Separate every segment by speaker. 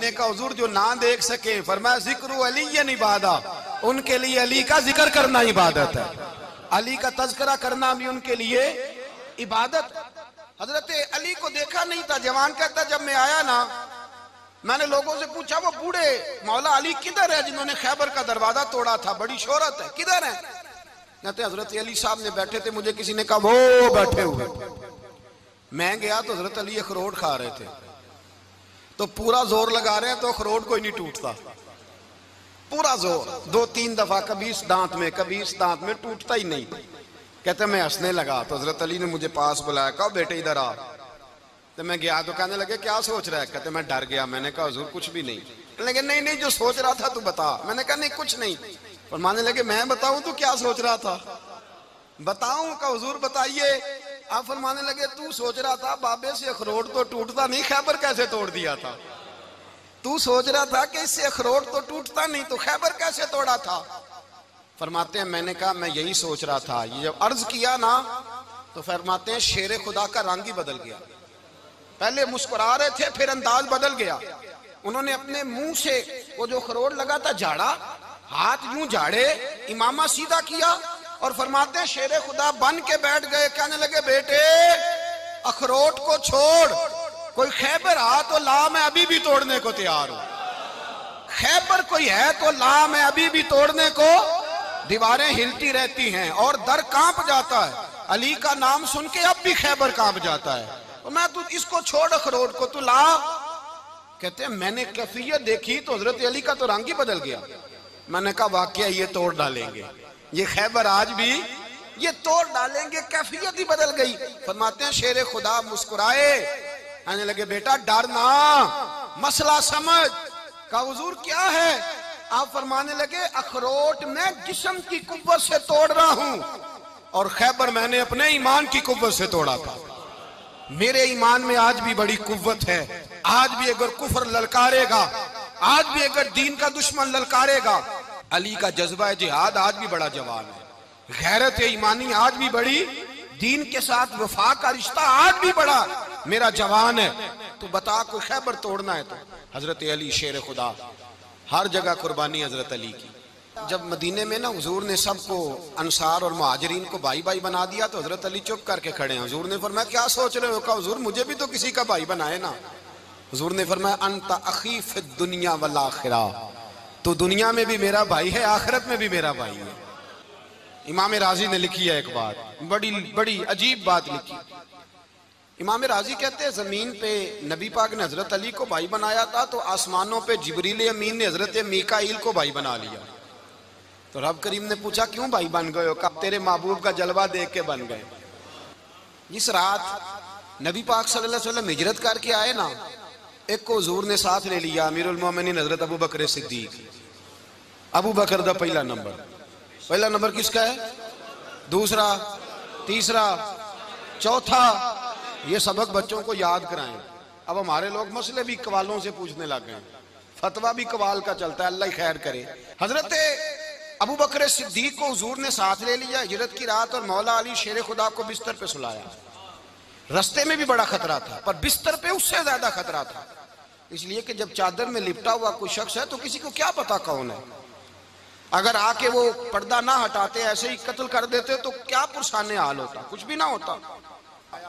Speaker 1: ने कहा हुजूर जो ना देख सके, फरमाया जिक्र अली इबादा, उनके लिए अली का जिक्र करना इबादत है, अली का तज़किरा करना भी उनके लिए इबादत। हजरत अली को देखा नहीं था। जवान कहता जब मैं आया ना, मैंने लोगों से पूछा वो बूढ़े मौला अली किधर है जिन्होंने खैबर का दरवाजा तोड़ा था, बड़ी शोहरत है, किधर है? कहते हजरत अली साहब ने बैठे थे, मुझे किसी ने कहा वो बैठे हुए। मैं गया तो हजरत अली अखरोट खा रहे थे, तो पूरा जोर लगा रहे हैं तो अखरोट कोई नहीं टूटता, पूरा जोर 2-3 दफा, कभी इस दांत में कभी इस दांत में, टूटता ही नहीं। कहते मैं हंसने लगा तो हजरत अली ने मुझे पास बुलाया, कहा बेटे इधर आ। तो मैं गया तो कहने लगे क्या सोच रहा है? कहते मैं डर गया। मैंने कहा हुजूर कुछ भी नहीं। लगे नहीं नहीं जो सोच रहा था तू बता। मैंने कहा नहीं कुछ नहीं। फरमाने लगे मैं बताऊं तू क्या सोच रहा था? बताऊं? का हुजूर बताइए। आप फरमाने लगे तू सोच रहा था बाबे से अखरोट तो टूटता नहीं, खैबर कैसे तोड़ दिया था? तू सोच रहा था कि इससे अखरोट तो टूटता नहीं, तो खैबर कैसे तोड़ा था? फरमाते हैं मैंने कहा मैं यही सोच रहा था। ये जब अर्ज किया ना तो फरमाते हैं शेर खुदा का रंग ही बदल गया। पहले मुस्कुरा रहे थे, फिर अंदाज बदल गया। उन्होंने अपने मुंह से वो जो अखरोट लगा था झाड़ा, हाथ यूं झाड़े, इमामा सीधा किया और फरमाते हैं शेर खुदा बन के बैठ गए। कहने लगे बेटे अखरोट को छोड़, कोई खैबर आ तो ला, मैं अभी भी तोड़ने को तैयार हूं। खैबर कोई है तो ला, मैं अभी भी तोड़ने को। दीवारें हिलती रहती हैं और दर कांप जाता है, अली का नाम सुन के अब भी खैबर कांप जाता है। तो मैं तू इसको छोड़ अखरोट को, तू ला। कहते हैं मैंने कैफियत देखी तो हजरत अली का तो रंग ही बदल गया। मैंने कहा वाकया ये तोड़ डालेंगे, ये खैबर आज भी ये तोड़ डालेंगे, कैफियत ही बदल गई। फरमाते हैं शेर खुदा मुस्कुराए, आने लगे बेटा डरना, मसला समझ। का हुजूर क्या है? आप फरमाने लगे अखरोट मैं जिस्म की कुव्वत से तोड़ रहा हूं और खैबर मैंने अपने ईमान की कुव्वत से तोड़ा था। मेरे ईमान में आज भी बड़ी कुव्वत है। आज भी अगर कुफर ललकारेगा, आज भी अगर दीन का दुश्मन ललकारेगा, अली का जज्बा जिहाद आज भी बड़ा जवान है। गैरत ईमानी आज भी बड़ी, दीन के साथ वफा का रिश्ता आज भी बड़ा मेरा जवान है। तो बता कोई खैबर तोड़ना है तो हजरत अली शेर खुदा, हर जगह कुर्बानी हजरत अली की। जब मदीने में ना हुजूर ने सबको अंसार और मुहाजिरीन को भाई भाई बना दिया तो हजरत अली चुप करके खड़े हैं। हुजूर ने फरमाया क्या सोच रहे हो? कहा हुजूर मुझे भी तो किसी का भाई बनाए ना। हुजूर ने फरमाया अंता अखी फिद दुनिया वल आखिरा, तो दुनिया में भी मेरा भाई है, आखिरत में भी मेरा भाई है। इमाम राजी ने लिखी है एक बात, बड़ी बड़ी अजीब बात लिखी। इमाम राजी कहते हैं जमीन पे नबी पाक ने हजरत अली को भाई बनाया था तो आसमानों पे जिब्रील अमीन ने हजरत मीकाईल को भाई बना लिया। तो रब करीम ने पूछा क्यों भाई बन गए हो? कब तेरे महबूब का जलवा देख के बन गए। जिस रात नबी पाक सल्लल्लाहु अलैहि वसल्लम हिजरत करके आए ना, एक को हुजूर ने साथ ले लिया, अमीरुल मोमिनीन हजरत अबू बकर सिद्दीक। अबू बकर दा पहला नंबर किसका है? दूसरा, तीसरा, चौथा। ये सबक बच्चों को याद कराएं। अब हमारे लोग मसले भी कवालों से पूछने लग गए, फतवा भी कवाल का चलता है, अल्लाह खैर करे। हजरत अबू बकर सिद्दीक को हुजूर ने साथ ले लिया हिजरत की रात और मौला अली शेर खुदा को बिस्तर पे सुलाया। रास्ते में भी बड़ा खतरा था पर बिस्तर पे उससे ज्यादा खतरा था, इसलिए कि जब चादर में लिपटा हुआ कोई शख्स है तो किसी को क्या पता कौन है। अगर आके वो पर्दा ना हटाते, ऐसे ही कत्ल कर देते तो क्या पुरसाने हाल होता, कुछ भी ना होता।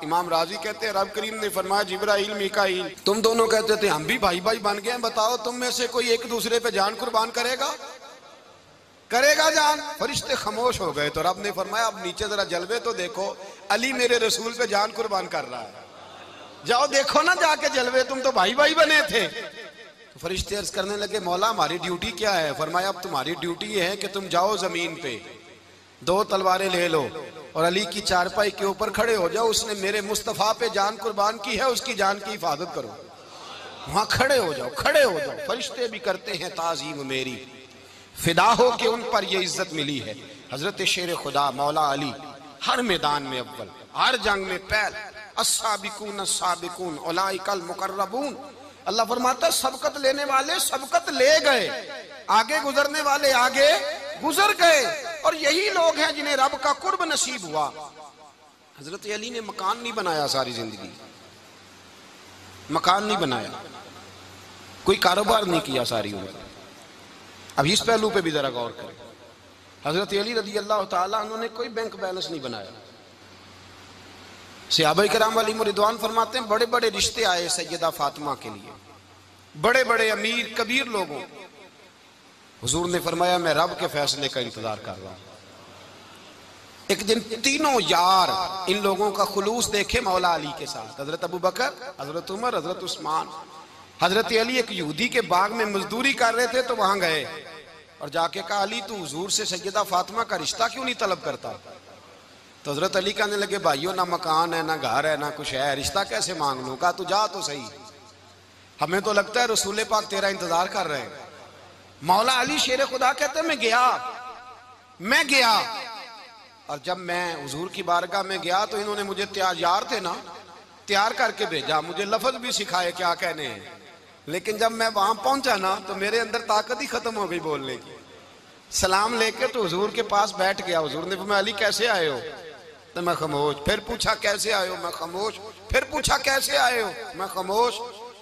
Speaker 1: इमाम राजी कहते हैं रब करीम ने फरमाया जिब्राइल मीकाईल तुम दोनों कहते थे हम भी भाई भाई बन गए, बताओ तुम में से कोई एक दूसरे पे जान कुर्बान करेगा जान? फरिश्ते खामोश हो गए। तो रब ने फरमाया अब नीचे जरा जलवे तो देखो, अली मेरे रसूल पे जान कुर्बान कर रहा है, जाओ देखो ना जाके जलवे, तुम तो भाई भाई बने थे। तो फरिश्ते अर्ज करने लगे मौला हमारी ड्यूटी क्या है? फरमाया अब तुम्हारी ड्यूटी ये है कि तुम जाओ जमीन पे 2 तलवारें ले लो और अली की चारपाई के ऊपर खड़े हो जाओ, उसने मेरे मुस्तफा पे जान कुर्बान की है, उसकी जान की हिफाजत करो। वहां खड़े हो जाओ। फरिश्ते भी करते हैं ताजीम मेरी, फिदा हो के उन पर ये इज्जत मिली है। हजरत शेर खुदा मौला अली हर मैदान में अव्वल, हर जंग में पहल, अस्साबिकून अस्साबिकून उलाइकल मुकर्रबून। अल्लाह फरमाता सबकत लेने वाले सबकत ले गए, आगे गुजरने वाले आगे गुजर गए, और यही लोग हैं जिन्हें रब का कुर्ब नसीब हुआ। हजरत अली ने मकान नहीं बनाया, सारी जिंदगी मकान नहीं बनाया, कोई कारोबार नहीं किया सारी उम्र। अब इस पहलू पे भी जरा गौर करें। हजरत अली रजी अल्लाह ताला अन्हु ने कोई बैंक बैलेंस नहीं बनाया। सहाबा किराम अलैहिम रिदवान फरमाते हैं बड़े बड़े रिश्ते आए सैयदा फातिमा के लिए, बड़े बड़े अमीर कबीर लोगों। हुजूर ने फरमाया मैं रब के फैसले का इंतजार कर रहा हूं। एक दिन तीनों यार इन लोगों का खुलूस देखे मौला अली के साथ, हजरत अबू बकर, हजरत उमर, हजरत उस्मान। हजरत अली एक यहूदी के बाग में मजदूरी कर रहे थे तो वहां गए और जाके कहा अली तू हुजूर से सैयदा फातिमा का रिश्ता क्यों नहीं तलब करता? तो हजरत अली कहने लगे भाइयों ना मकान है ना घर है ना कुछ है, रिश्ता कैसे मांग लूं? कहा तू जा तो सही, हमें तो लगता है रसूल पाक तेरा इंतजार कर रहे हैं। मौला अली शेर खुदा कहते हैं मैं गया और जब मैं हुजूर की बारगाह में गया तो इन्होंने मुझे तैयार थे ना, तैयार करके भेजा, मुझे लफ्ज भी सिखाए क्या कहने हैं। लेकिन जब मैं वहां पहुंचा ना तो मेरे अंदर ताकत ही खत्म हो गई बोलने की। सलाम लेके तो हुजूर के पास बैठ गया। हुजूर ने फरमाया अली कैसे आए हो? तो मैं खामोश। फिर पूछा कैसे आए हो? मैं खामोश। फिर पूछा कैसे आए हो? मैं खामोश।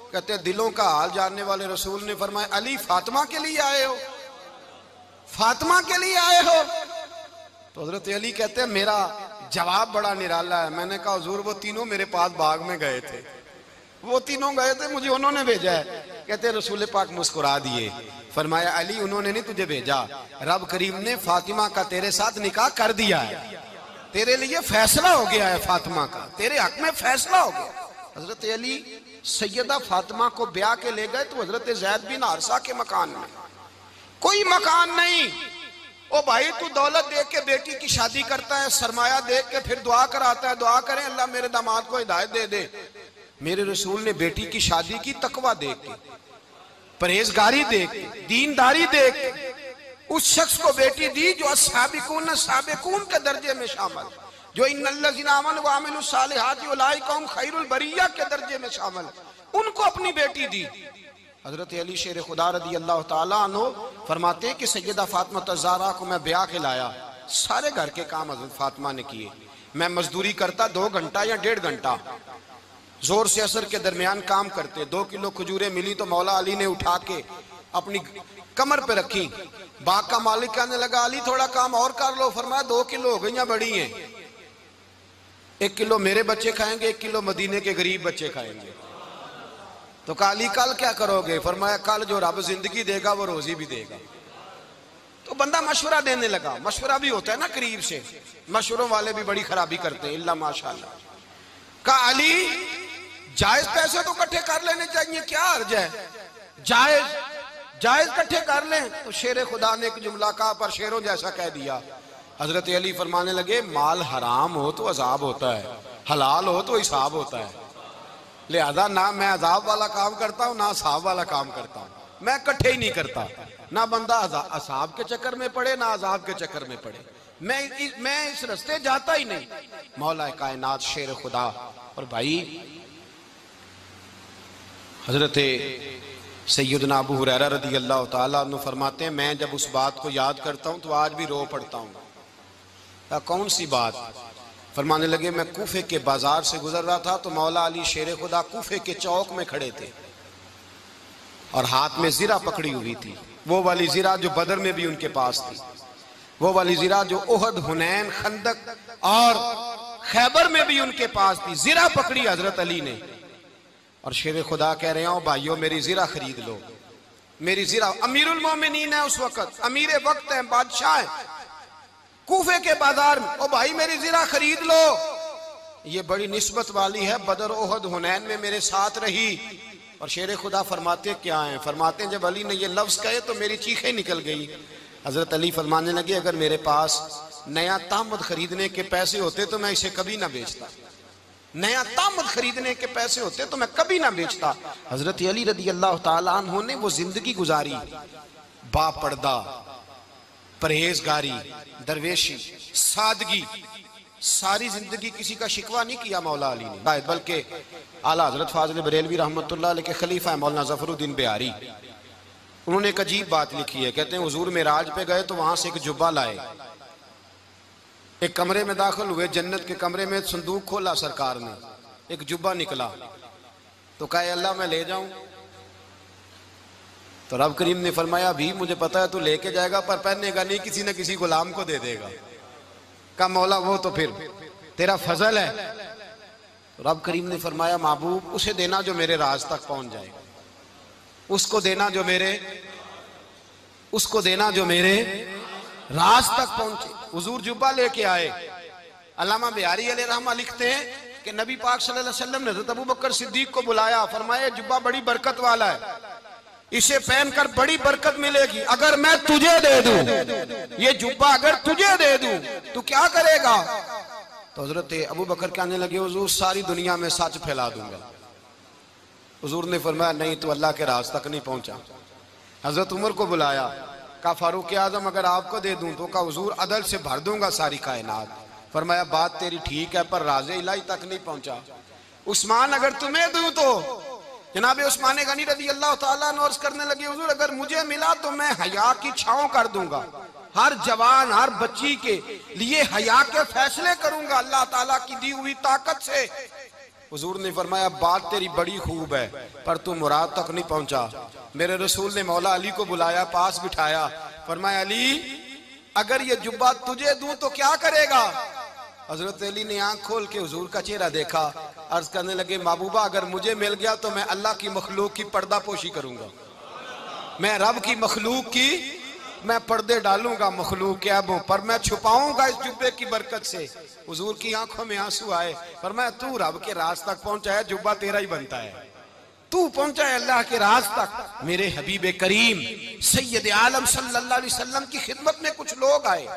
Speaker 1: कहते दिलों का हाल जानने वाले रसूल ने फरमाया अली फातिमा के लिए आए हो? फातिमा के लिए आए हो? तो हजरत अली कहते हैं मेरा जवाब बड़ा निराला है। मैंने कहा हुजूर वो तीनों मेरे पास बाग में गए थे, वो तीनों गए थे, मुझे उन्होंने भेजा है। कहते रसूल पाक मुस्कुरा दिए, फरमाया अली उन्होंने नहीं तुझे भेजा, रब करीम ने फातिमा का तेरे साथ निकाह कर दिया है, तेरे लिए फैसला हो गया है, फातिमा का तेरे हक में फैसला हो गया। हजरत अली सैयदा फातिमा को ब्याह के ले गए तो हजरत ज़ैद बिन हारिसा के मकान में कोई मकान नहीं। ओ भाई तू दौलत देख के बेटी की शादी करता है, सरमाया देख के फिर दुआ कराता है, दुआ करें अल्लाह मेरे दामाद को हिदायत दे दे। मेरे रसूल ने बेटी की शादी की तकवा देख के, परहेजगारी देख के, दीनदारी देख के उस शख्स को बेटी दी जो अस्साबिकून साबिकून के दर्जे में शामिल, जो इन्नल्लज़ीना आमनू व अमिलुस सालिहाति उलाइका हुम खैरुल बरिया के दर्जे में शामिल, उनको अपनी बेटी दी। हजरत अली शेर खुदा रदी अल्लाह ताला अन्हु फरमाते कि सैयदा फातिमा ज़हरा को मैं ब्याह के लाया, सारे घर के काम हजरत फातिमा ने किए। मैं मजदूरी करता 2 घंटा या 1.5 घंटा, जोर से असर के दरमियान काम करते। 2 किलो खजूरें मिली तो मौला अली ने उठा के अपनी कमर पे रखी। बाग का मालिक कहने लगा अली थोड़ा काम और कर लो। फरमाया 2 किलो हो गई बड़ी हैं, 1 किलो मेरे बच्चे खाएंगे, 1 किलो मदीने के गरीब बच्चे खाएंगे। तो कहा अली कल क्या करोगे? फरमाया कल जो रब जिंदगी देगा वो रोजी भी देगा। तो बंदा मशवरा देने लगा। मशवरा भी होता है ना करीब से, मशवरों वाले भी बड़ी खराबी करते हैं इल्ला माशाअल्लाह। कहा अली जायज पैसे तो इकट्ठे कर लेने चाहिए, क्या अर्ज है? जायज इकट्ठे कर लें। तो शेर खुदा ने एक जुमला कहा पर शेरों जैसा कह दिया। हजरत अली फरमाने लगे माल हराम हो तो अजाब होता है, हलाल हो तो हिसाब होता है, लिहाजा ना मैं अजाब वाला काम करता हूँ ना हिसाब वाला काम करता हूँ, मैं इकट्ठे ही नहीं करता। ना बंदा असाब के चक्कर में पड़े ना अजाब के चक्कर में पड़े, मैं इस रास्ते जाता ही नहीं। मौला कायनात शेर खुदा। और भाई हजरत सैयदना अबू हुरैरा रदी अल्लाह ताला अन्हु फरमाते हैं मैं जब उस बात को याद करता हूँ तो आज भी रो पड़ता हूँ। कौन सी बात? फरमाने लगे मैं कूफे के बाजार से गुजर रहा था तो मौला अली शेर खुदा कूफे के चौक में खड़े थे और हाथ में जीरा पकड़ी हुई थी, वो वाली जीरा जो बदर में भी उनके पास थी, वो वाली जीरा जो उहद, हुनैन, खंदक और खैबर में भी उनके पास थी। जीरा पकड़ी हजरत अली ने और शेर खुदा कह रहे हो भाइयों मेरी जीरा खरीद लो, मेरी जीरा। अमीरुल मोमिनीन है उस वक्त, अमीर वक्त है, बादशाह है, कूफे के बाजार में। ओ भाई मेरी जीरा खरीद लो, ये बड़ी निस्बत वाली है, बदर, उहद, हुनैन में मेरे साथ रही। और शेर खुदा फरमाते क्या हैं? फरमाते हैं जब अली ने ये लफ्ज कहे तो मेरी चीखें निकल गई। हजरत अली फरमाने लगे अगर मेरे पास नया तामद खरीदने के पैसे होते तो मैं इसे कभी ना बेचता, नया तामद खरीदने के पैसे होते तो मैं कभी ना बेचता। हजरत अली रदी अल्लाह ताला अन्हु ने वो जिंदगी गुजारी, बापर्दा, परहेजगारी, दरवेशी, सादगी, सारी जिंदगी किसी का शिकवा नहीं किया मौला अली ने। बल्कि आला हजरत फाजिल बरेलवी रहमतुल्लाह अलैह के खलीफा है मौलाना जफरुद्दीन बिहारी, उन्होंने एक अजीब बात लिखी है। कहते हैं हुजूर मेराज पे गए तो वहां से एक जुब्बा लाए, एक कमरे में दाखिल हुए, जन्नत के कमरे में संदूक खोला सरकार ने, एक जुब्बा निकला तो कहा अल्लाह मैं ले जाऊं? तो रब करीम ने फरमाया भी मुझे पता है तू लेके जाएगा पर पहनेगा नहीं, किसी न किसी गुलाम को दे देगा। का मौला वो तो फिर तेरा फजल है। तो रब करीम ने फरमाया महबूब उसे देना जो मेरे राज तक पहुंच जाएगा, उसको देना जो मेरे राज तक पहुंचे। हुजूर जुब्बा लेके आए। अल्लामा बिहारी अलैहि रहमा लिखते हैं कि नबी पाक सल्लल्लाहु अलैहि वसल्लम ने हज़रत अबू बकर सिद्दीक को बुलाया, फरमाया जुब्बा बड़ी बरकत वाला है, इसे पहनकर बड़ी बरकत मिलेगी। अगर मैं तुझे दे दूं ये जुब्बा, अगर तुझे दे दूं तो क्या करेगा? तो हजरत अबू बकर कहने लगे हुजूर सारी दुनिया में सच फैला दूंगा। हुजूर ने फरमाया नहीं, तो अल्लाह के राज तक नहीं पहुंचा। हजरत उमर को बुलाया, कहा फारूक आजम अगर आपको दे दूं तो कहा हुजूर अदल से भर दूंगा सारी कायनात। फरमाया बात तेरी ठीक है पर राज़े इलाही तक नहीं पहुंचा। उस्मान अगर तुम्हें दूं तो जनाबे उस्मान गनी रज़ी अल्लाह ताला अन्हु अर्ज़ करने लगे हुजूर अगर मुझे मिला तो मैं हया की छांव कर दूंगा, हर जवान हर बच्ची के लिए हया के फैसले करूंगा अल्लाह ताला की दी हुई ताकत से। हुजूर ने फरमाया बात तेरी बड़ी खूब है पर तू मुराद तक नहीं पहुंचा। मेरे रसूल ने मौला अली को बुलाया, पास बिठाया, फरमाया अली अगर ये जुब्बा तुझे दूं तो क्या करेगा? हजरत अली ने आंख खोल के हुजूर का चेहरा देखा, अर्ज करने लगे महबूबा अगर मुझे मिल गया तो मैं अल्लाह की मखलूक की पर्दा पोशी करूंगा, मैं रब की मखलूक की मैं पर्दे डालूंगा मखलूक के ऐबों पर, मैं छुपाऊंगा इस जुब्बे की बरकत से। हुजूर की आंखों में आंसू आए, फरमाया तू रब के राज तक पहुंचा है, जुब्बा तेरा ही बनता है, तू पहुंचा है अल्लाह के राज तक। मेरे हबीब करीम सैयद आलम सल्लल्लाहु अलैहि वसल्लम की खिदमत में कुछ लोग आए,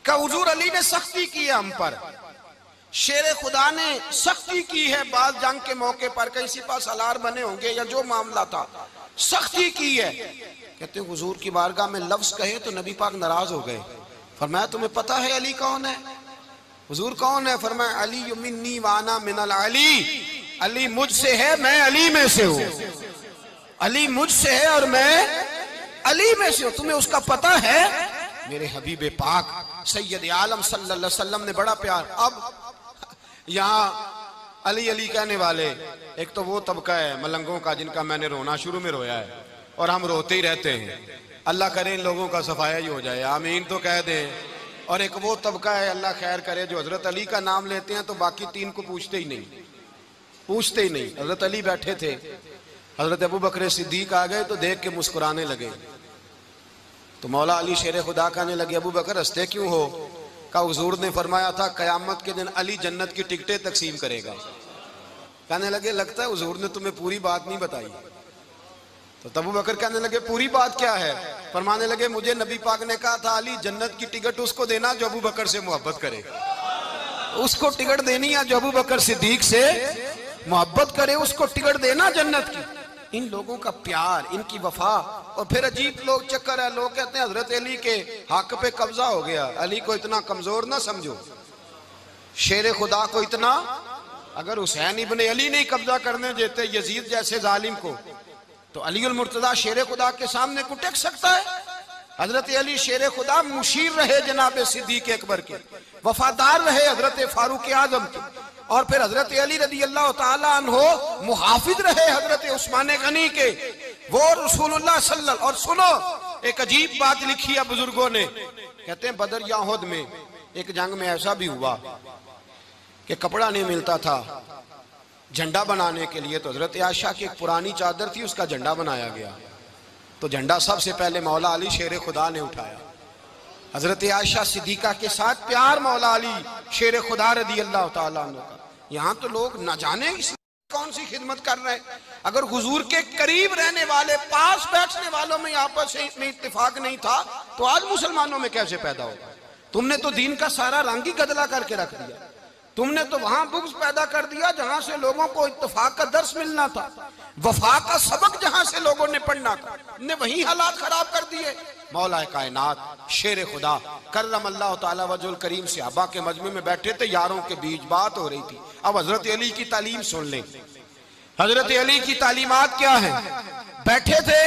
Speaker 1: का हुजूर अली ने सख्ती की है हम पर, शेर खुदा ने सख्ती की है, बात जंग के मौके पर कहीं सिपा सालार बने होंगे या जो मामला था सख्ती की है। कहते हैं हुजूर की बारगाह में लफ्ज कहे तो नबी पाक नाराज हो गए। फरमाया तुम्हें पता है अली कौन है? हुजूर कौन है? फरमाया अली मिन्नी वाना मिनल अली, अली मुझसे है मैं अली में से हूं, अली मुझसे है और मैं अली में से हूं, तुम्हें उसका पता है? मेरे हबीब पाक सैयद आलम सल्लल्लाहु अलैहि वसल्लम ने बड़ा प्यार। अब यहाँ अली अली कहने वाले एक तो वो तबका है मलंगों का जिनका मैंने रोना शुरू में रोया है और हम रोते ही रहते हैं, अल्लाह करे इन लोगों का सफाया ही हो जाए, आमीन तो कह दें। और एक वो तबका है अल्लाह खैर करे जो हजरत अली का नाम लेते हैं तो बाकी तीन को पूछते ही नहीं। हजरत अली बैठे थे, हजरत अबू बकर सिद्दीक आ गए तो देख के मुस्कुराने लगे। तो मौला अली शेर खुदा कहने लगे अबू बकर हंसते क्यों हो? का हुजूर ने फरमाया था कयामत के दिन अली जन्नत की टिकटें तकसीम करेगा। कहने लगे लगता है हुजूर ने तुम्हें पूरी बात नहीं बताई। तो अबू बकर कहने लगे पूरी बात क्या है? फरमाने लगे मुझे नबी पाक ने कहा था अली जन्नत की टिकट उसको देना जो अबू बकर से मोहब्बत करे, उसको टिकट देनी है जो अबू बकर सिद्दीक से मोहब्बत करे, उसको टिकट देना जन्नत की। इन लोगों का प्यार, इनकी वफा। और फिर अजीब लोग चक्कर है, लोग कहते हैं हजरत अली के हक पे कब्जा हो गया, अली को इतना कमजोर ना समझो, शेर खुदा को इतना, अगर हुसैन इब्ने अली नहीं कब्जा करने देते यजीद जैसे जालिम को तो अली उल मुर्तजा शेर खुदा के सामने को टेक सकता है? हजरत अली शेर खुदा मुशीर रहे जनाब सिद्दीक अकबर के, वफादार रहे हजरत फारूक आजम के, और फिर हजरत अली रज़ी अल्लाह ताला अन्हो मुहाफिज रहे हजरत उस्मान गनी के, वो रसूलुल्लाह सल्लल्लाहु। और सुनो एक अजीब बात लिखी है बुजुर्गों ने, कहते हैं बदर या उहद में एक जंग में ऐसा भी हुआ कि कपड़ा नहीं मिलता था झंडा बनाने के लिए, तो हजरत आयशा की एक पुरानी चादर थी उसका झंडा बनाया गया। तो झंडा सबसे पहले मौला अली शेर खुदा ने उठाया। हजरत आयशा सिद्दीका के साथ प्यार मौला अली शेर खुदा रज़ी अल्लाह ताला अन्हु का। यहाँ तो लोग न जाने कौन सी खिदमत कर रहे हैं। अगर हुजूर के करीब रहने वाले पास बैठने वालों में आपस में इत्तेफाक नहीं था तो आज मुसलमानों में कैसे पैदा होगा? तुमने तो दीन का सारा रंग ही गदला करके रख दिया, तुमने तो वहां बुग़्ज़ पैदा कर दिया जहां से लोगों को इत्तेफाक का दर्स मिलना था, वफा का सबक जहां से लोगों ने पढ़ना था, ने वही हालात खराब कर दिए। मौला कायनात शेर खुदा करम अल्लाह ताला वजहुल करीम सहाबा के मजमे में बैठे थे, यारों के बीच बात हो रही थी। अब हजरत अली की तालीम सुन लें, हजरत अली की तालीमात क्या है। बैठे थे,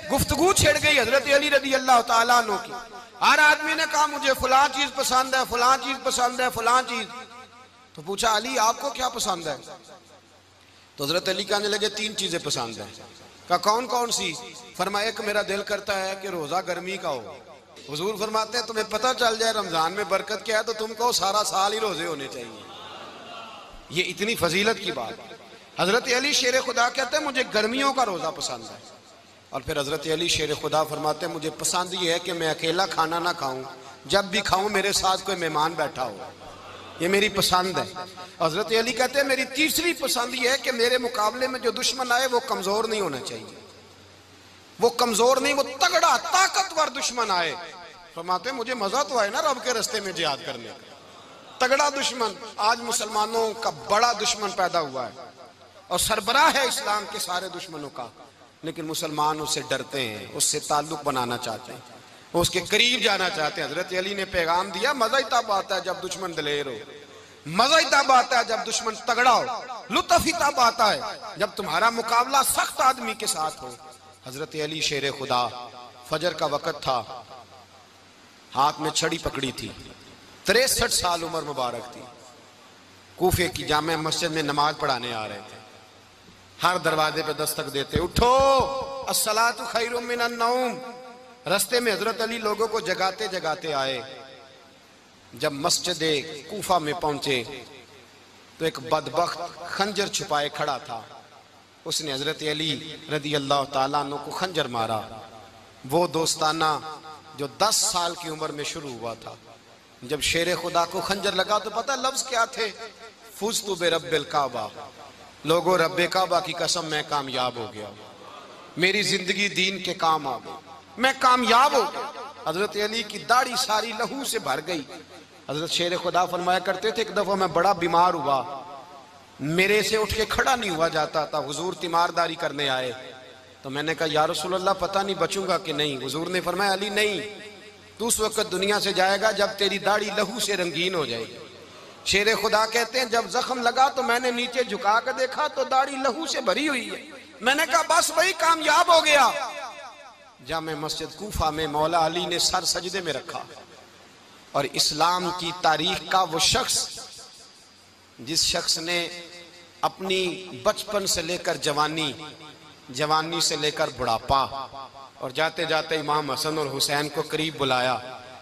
Speaker 1: गुफ्तगू छिड़ गई हजरत अली रज़ी अल्लाह ताला अन्हु की। हर आदमी ने कहा मुझे फलां चीज पसंद है, फलां चीज पसंद है, फलां चीज। तो पूछा अली आपको क्या पसंद है? तो हजरत अली कहने लगे तीन चीजें पसंद है। का कौन कौन सी? फरमाया एक मेरा दिल करता है कि रोजा गर्मी का हो। हुजूर फरमाते हैं तुम्हें पता चल जाए रमजान में बरकत क्या है तो तुम कहो सारा साल ही रोजे होने चाहिए। ये इतनी फजीलत की बात। हजरत अली शेर खुदा कहते हैं मुझे गर्मियों का रोजा पसंद है। और फिर हजरत अली शेर खुदा फरमाते हैं मुझे पसंद ये है कि मैं अकेला खाना ना खाऊं, जब भी खाऊं मेरे साथ कोई मेहमान बैठा हो, ये मेरी पसंद है। हजरत अली कहते हैं मेरी तीसरी पसंद ये है कि मेरे मुकाबले में जो दुश्मन आए वो कमजोर नहीं होना चाहिए, वो कमजोर नहीं, वो तगड़ा ताकतवर दुश्मन आए। फरमाते मुझे मजा तो आए ना रब के रास्ते में जिहाद करने का। तगड़ा दुश्मन, आज मुसलमानों का बड़ा दुश्मन पैदा हुआ है और सरबराह है इस्लाम के सारे दुश्मनों का, लेकिन मुसलमान उससे डरते हैं, उससे ताल्लुक बनाना चाहते हैं, उसके करीब जाना चाहते हैं। हजरत अली ने पैगाम दिया मजा ही तब आता है जब दुश्मन दलेर हो, मजा ही तब आता है जब दुश्मन तगड़ा हो, लुत्फ ही तब आता है जब तुम्हारा मुकाबला सख्त आदमी के साथ हो। हजरत अली शेर खुदा, फजर का वक्त था, हाथ में छड़ी पकड़ी थी, 63 साल उम्र मुबारक थी, कूफे की जामे मस्जिद में नमाज पढ़ाने आ रहे थे। हर दरवाजे पे दस्तक देते उठो अस्सलातु खैरुम मिनन नौम। रास्ते में हजरत अली लोगों को जगाते जगाते आए। जब मस्जिद कूफा में पहुंचे तो एक बदबख्त खंजर छुपाए खड़ा था, उसने हजरत अली रदी अल्लाह ताला अन्हु को खंजर मारा। वो दोस्ताना जो 10 साल की उम्र में शुरू हुआ था। जब शेर खुदा को खंजर लगा तो पता लफ्ज क्या थे? फुज़्तु बिरब्बिल काबा, लोगों रब्बे काबा की कसम मैं कामयाब हो गया, मेरी जिंदगी दीन के काम आ गई, मैं कामयाब हो गया। हजरत अली की दाढ़ी सारी लहू से भर गई। हजरत शेर खुदा फरमाया करते थे एक दफा मैं बड़ा बीमार हुआ, मेरे से उठ के खड़ा नहीं हुआ जाता था, हुजूर तीमारदारी करने आए तो मैंने कहा या रसूल अल्लाह पता नहीं बचूंगा कि नहीं। हुजूर ने फरमाया अली नहीं, तू उस वक्त दुनिया से जाएगा जब तेरी दाढ़ी लहू से रंगीन हो जाएगी। शेर खुदा कहते हैं जब जख्म लगा तो मैंने नीचे झुका कर देखा तो दाढ़ी लहू से भरी हुई है। मैंने कहा बस वही कामयाब हो गया। जामे मस्जिद कूफा में मौला अली ने सर सजदे में रखा और इस्लाम की तारीख का वो शख्स जिस शख्स ने अपनी बचपन से लेकर जवानी, जवानी से लेकर बुढ़ापा और जाते जाते इमाम हसन और हुसैन को करीब बुलाया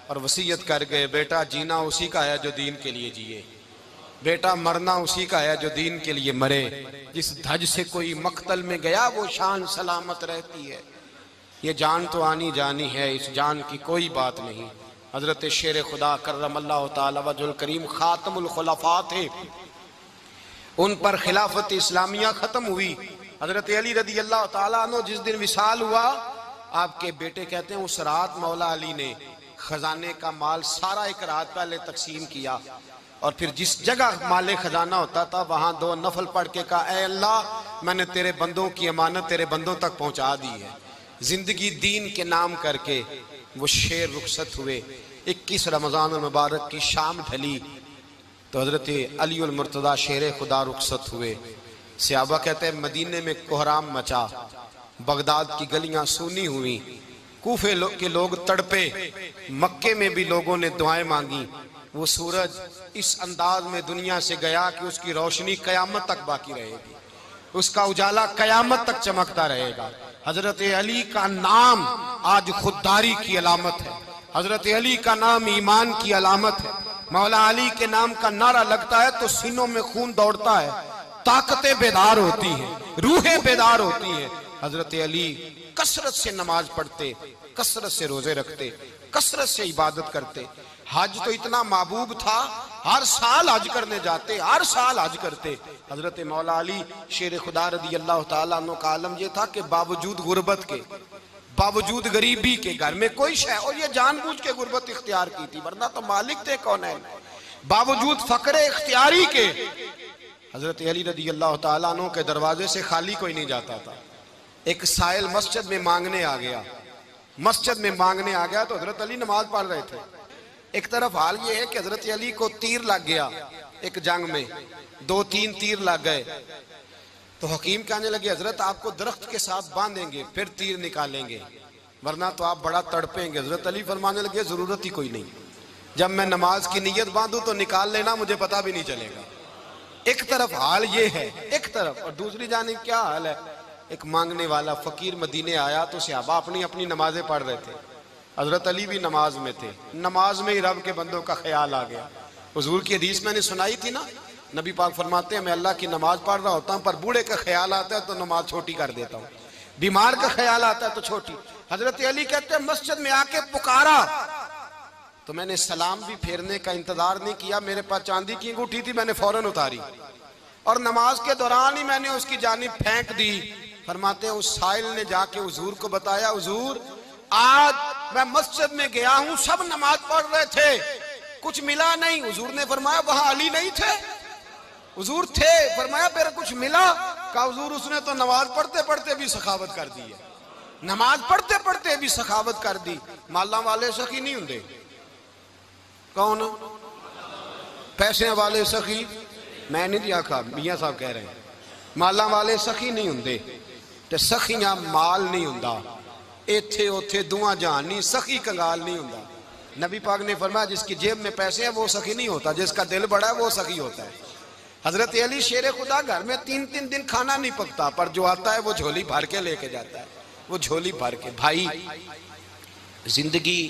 Speaker 1: और वसीयत कर गए बेटा जीना उसी का है जो दीन के लिए जिए, बेटा मरना उसी का है जो दीन के लिए मरे। जिस धज से कोई मक्तल में गया वो शान सलामत रहती है, ये जान तो आनी जानी है, इस जान की कोई बात नहीं। हजरत शेर खुदा करमल्लाहु ताला वजहुल करीम खातमुल खुलफा थे, उन पर खिलाफत इस्लामिया खत्म हुई। हजरत अली रदी अल्लाह ताला अन्हु जिस दिन विसाल हुआ, आपके बेटे कहते हैं उस रात मौला अली ने खजाने का माल सारा एक रात पहले तकसीम किया और फिर जिस जगह माले खजाना होता था वहां 2 नफल पढ़ के कहा ऐ अल्लाह मैंने तेरे बंदों की अमानत तेरे बंदों तक पहुंचा दी है। जिंदगी दीन के नाम करके वो शेर रुखसत हुए। 21 रमजान मुबारक की शाम ढली तो हजरत अली उल मुर्तदा शेर खुदा रुखसत हुए। सहाबा कहते हैं मदीने में कोहराम मचा, बगदाद की गलियां सूनी हुई, कूफे के लोग तड़पे, मक्के में भी लोगों ने दुआएं मांगी। वो सूरज इस अंदाज में दुनिया से गया कि उसकी रोशनी कयामत तक बाकी रहेगी, उसका उजाला कयामत तक चमकता रहेगा। हजरत अली का नाम आज खुददारी की अलामत है, हजरत अली का नाम ईमान की अलामत है। मौला अली के नाम का नारा लगता है तो सीनों में खून दौड़ता है, ताकतें बेदार होती हैं, रूहें बेदार होती हैं। हजरत अली कसरत से नमाज पढ़ते, कसरत से रोजे रखते, कसरत से इबादत करते। हज तो इतना महबूब था, हर साल हज करने जाते, हर साल हज करते। हजरत मौला अली शेर खुदा रदी अल्लाह ताला अन्हु का आलम ये था कि बावजूद गुर्बत के, बावजूद गरीबी के, घर में कोई शय, और ये जानबूझ के गुर्बत इख्तियार की थी वरना तो मालिक थे कौन है, बावजूद फकरे इख्तियारी के हजरत अली रदी अल्लाह ताला अन्हु के दरवाजे से खाली कोई नहीं जाता था। एक साइल मस्जिद में मांगने आ गया, मस्जिद में मांगने आ गया तो हजरत अली नमाज पढ़ रहे थे। एक तरफ हाल ये है कि हजरत अली को तीर लग गया, एक जंग में 2-3 तीर लग गए तो हकीम कहने लगे हजरत आपको दरख्त के साथ बांधेंगे फिर तीर निकालेंगे वरना तो आप बड़ा तड़पेंगे। हजरत अली फरमाने लगे जरूरत ही कोई नहीं, जब मैं नमाज की नीयत बांधू तो निकाल लेना, मुझे पता भी नहीं चलेगा। एक तरफ हाल ये है, एक तरफ, और दूसरी जानिब क्या हाल है, एक मांगने वाला फकीर मदीने आया तो सहाबा अपनी अपनी नमाजें पढ़ रहे थे। हजरत अली भी नमाज में थे। नमाज में ही रब के बंदों का ख्याल आ गया। हुजूर की हदीस मैंने सुनाई थी ना, नबी पाक फरमाते हैं मैं अल्लाह की नमाज पढ़ रहा होता हूँ, पर बूढ़े का ख्याल आता है तो नमाज छोटी कर देता हूँ, बीमार का ख्याल आता है तो छोटी। हजरत अली कहते हैं मस्जिद में आके पुकारा तो मैंने सलाम भी फेरने का इंतजार नहीं किया, मेरे पास चांदी की अंगूठी थी, मैंने फौरन उतारी और नमाज के दौरान ही मैंने उसकी जानिब फेंक दी। फरमाते हैं उस साइल ने जाके हुजूर को बताया, हुजूर आज मैं मस्जिद में गया हूं, सब नमाज पढ़ रहे थे, कुछ मिला नहीं। हुजूर ने फरमाया वहां अली नहीं थे? हुजूर थे। फरमाया फिर कुछ मिला? कहा हुजूर उसने तो नमाज पढ़ते पढ़ते भी सखावत कर दी है, नमाज पढ़ते पढ़ते भी सखावत कर दी। माला वाले सखी नहीं होंगे? कौन? पैसे वाले सखी? मैं नहीं आखा, मियां साहब कह रहे हैं माला वाले सखी नहीं होंगे, ते सखियां माल नहीं होंदा। इथे उथे दुआ जहान नहीं, सखी कंगाल नहीं होंदा। नबी पाक ने फरमाया जिसकी जेब में पैसे हैं वो सखी नहीं होता, जिसका दिल बड़ा है वो सखी होता है। हजरत अली शेर खुदा घर में 3-3 दिन खाना नहीं पकता, पर जो आता है वो झोली भर के लेके जाता है, वो झोली भर के। भाई जिंदगी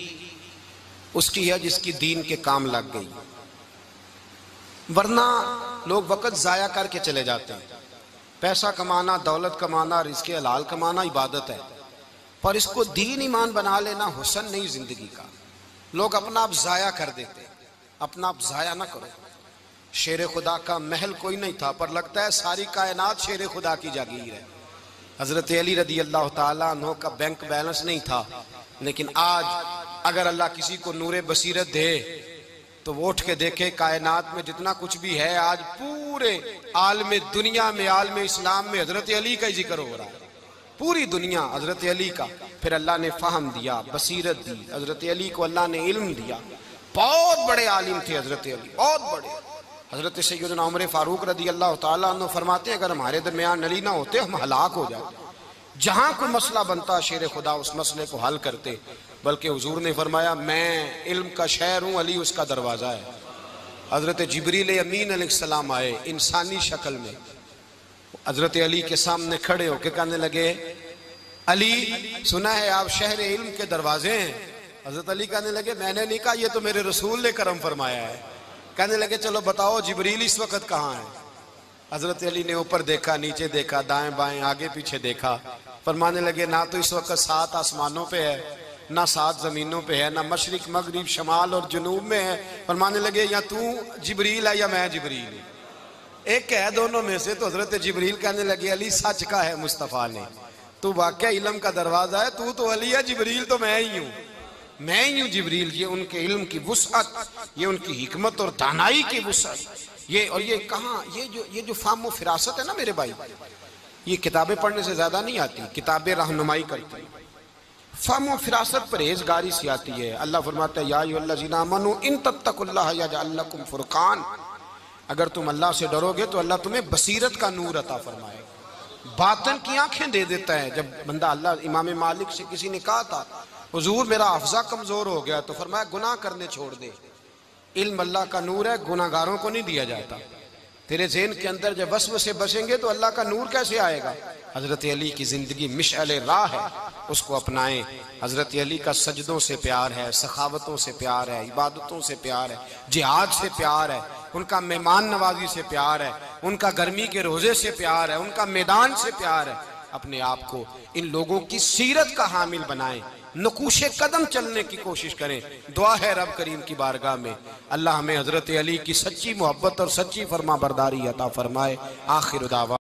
Speaker 1: उसकी है जिसकी दीन के काम लग गई, वरना लोग वक्त जाया करके चले जाते हैं। पैसा कमाना, दौलत कमाना, रिज़्क़े हलाल कमाना इबादत है, पर इसको दीन ईमान बना लेना हुस्न नहीं जिंदगी का। लोग अपना आप जाया कर देते, अपना आप जाया ना करो। शेर खुदा का महल कोई नहीं था, पर लगता है सारी कायनात शेर खुदा की जागीर है। हजरत अली रदी अल्लाह ताला अन्हु का बैंक बैलेंस नहीं था, लेकिन आज अगर अल्लाह किसी को नूरे बसीरत दे तो वो उठ के देखे कायनात में जितना कुछ भी है, आज पूरे आलम दुनिया में, आलम इस्लाम में हजरत अली का ही जिक्र हो रहा है, पूरी दुनिया हजरत अली का। फिर अल्लाह ने फहम दिया, बसीरत दी, हजरत अली को अल्लाह ने इल्म दिया। बहुत बड़े आलिम थे हजरत अली, बहुत बड़े। हजरत सैयदना उमर फारूक रदी अल्लाह ताला अन्हु फरमाते हैं अगर हमारे दरमियान अली ना होते हम हलाक हो जाते। जहां कोई मसला बनता शेर खुदा उस मसले को हल करते, बल्कि हुजूर ने फरमाया मैं इल्म का शहर हूं, अली उसका दरवाजा है। हजरत जिब्रील अमीन अलैहिस्सलाम आए इंसानी शक्ल में, हजरत अली के सामने खड़े होकर कहने लगे अली सुना है आप शहर इल्म के दरवाजे हैं। हजरत अली कहने लगे मैंने नहीं कहा, ये तो मेरे रसूल ने करम फरमाया है। कहने लगे चलो बताओ जिब्रील इस वक्त कहाँ है? हजरत अली ने ऊपर देखा, नीचे देखा, दाएं बाएं, आगे पीछे देखा। फरमाने लगे ना तो इस वक्त 7 आसमानों पे है, ना 7 जमीनों पे है, ना मशरिक मगरिब शमाल और जुनूब में है। फरमाने लगे या तू जिब्रील है या मैं जिब्रील, एक है दोनों में से। तो हजरत जिब्रील कहने लगे अली सच का है मुस्तफ़ा ने, तू वाकया इल्म का दरवाजा है, तू तो अली है, जिब्रील तो मैं ही हूँ, मैं ही हूँ जिब्रील। ये उनके इल्म की वुसअत, ये उनकी हिकमत और दानाई की वुसअत। ये और ये कहाँ, ये जो फाहम व फिरासत है ना मेरे भाई, ये किताबें पढ़ने से ज्यादा नहीं आती, किताबें रहनुमाई करती। फाहम व फिरासत परहेजगारी से आती है। अल्लाह फरमाता है या अय्युहल्लज़ीना आमनू इन तत्तकुल्लाह यजअल लकुम फुरकान, अगर तुम अल्लाह से डरोगे तो अल्लाह तुम्हें बसीरत का नूर अता फरमाएगा, बातन की आंखें दे देता है। जब बंदा अल्लाह, इमाम मालिक से किसी ने कहा था हुजूर मेरा हफ्जा कमजोर हो गया, तो फरमाया गुनाह करने छोड़ दे, इल्म अल्लाह का नूर है, गुनाहगारों को नहीं दिया जाता। तेरे ज़हन के अंदर जब वसवसे बसेंगे तो अल्लाह का नूर कैसे आएगा? हजरत अली की जिंदगी मिशअल राह है, उसको अपनाएं। हजरत अली का सजदों से प्यार है, सखावतों से प्यार है, इबादतों से प्यार है, जिहाद से प्यार है, उनका मेहमान नवाजी से प्यार है, उनका गर्मी के रोजे से प्यार है, उनका मैदान से प्यार है। अपने आप को इन लोगों की सीरत का हामिल बनाएं, नकूशे कदम चलने की कोशिश करें। दुआ है रब करीम की बारगाह में अल्लाह हमें हजरत अली की सच्ची मोहब्बत और सच्ची फरमा बरदारी अता फरमाए। आखिर दावा।